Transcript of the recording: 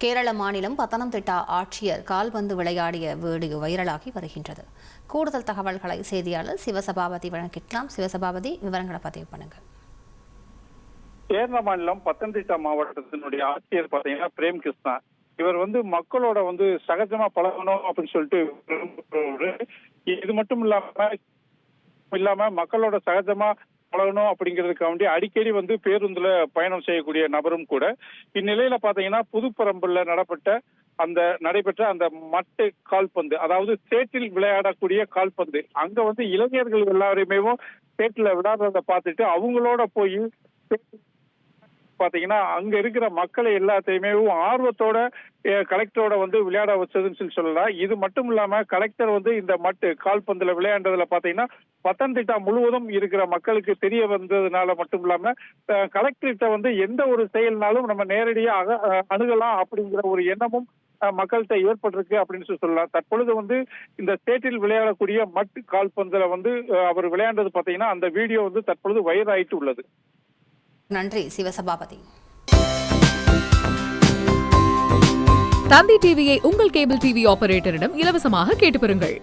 கேரள மாநிலம் பத்தனம்திட்டா ஆட்சியர் கால்பந்து விளையாடிய வீடியோ வைரலாகி வருகின்றது. கூடுதல் தகவல்களை செய்தியாளர் சிவசபாபதி வழங்கிக்கலாம். சிவசபாபதி, விவரங்களை பதிவு பண்ணுங்க. கேரள மாநிலம் பத்தனம்திட்டா மாவட்டத்தினுடைய ஆட்சியர் பாத்தீங்கன்னா பிரேம் கிருஷ்ணா. இவர் மக்களோட சகஜமா பழகணும் அப்படின்னு சொல்லிட்டு, இது மட்டும் இல்லாம மக்களோட சகஜமா பழகணும் அப்படிங்கிறதுக்காண்டி அடிக்கடி பேருந்துல பயணம் செய்யக்கூடிய நபரும் கூட. இந்நிலையில பாத்தீங்கன்னா புதுப்பரம்புல நடைபெற்ற அந்த மட்டு கால்பந்து, அதாவது சேற்றில் விளையாடக்கூடிய கால்பந்து, அங்க இளைஞர்கள் எல்லாரையுமே சேற்றில் விளையாடுறத பார்த்துட்டு அவங்களோட போய் பாத்தீங்கன்னா அங்க இருக்கிற மக்களை எல்லாத்தையுமே ஆர்வத்தோட கலெக்டரோட விளையாட வச்சதுன்னு சொல்லலாம். இது மட்டும் இல்லாம கலெக்டர் இந்த மட்டு கால்பந்துல விளையாண்டதுல பாத்தீங்கன்னா பத்தனம்திட்டா முழுவதும் இருக்கிற மக்களுக்கு தெரிய வந்ததுனால மட்டும் இல்லாம கலெக்டர்கிட்ட எந்த ஒரு செயல்னாலும் நம்ம நேரடியாக அணுகலாம் அப்படிங்கிற ஒரு எண்ணமும் மக்கள்கிட்ட ஏற்பட்டிருக்கு அப்படின்னு சொல்லலாம். தற்பொழுது இந்த ஸ்டேட்டில் விளையாடக்கூடிய மட்டு கால்பந்துல அவர் விளையாண்டது பாத்தீங்கன்னா அந்த வீடியோ தற்பொழுது வைரல் ஆயிட்டு உள்ளது. நன்றி சிவசபாபதி. தந்தி டிவியை உங்கள் கேபிள் டிவி ஆபரேட்டரிடம் இலவசமாக கேட்டு பெறுங்கள்.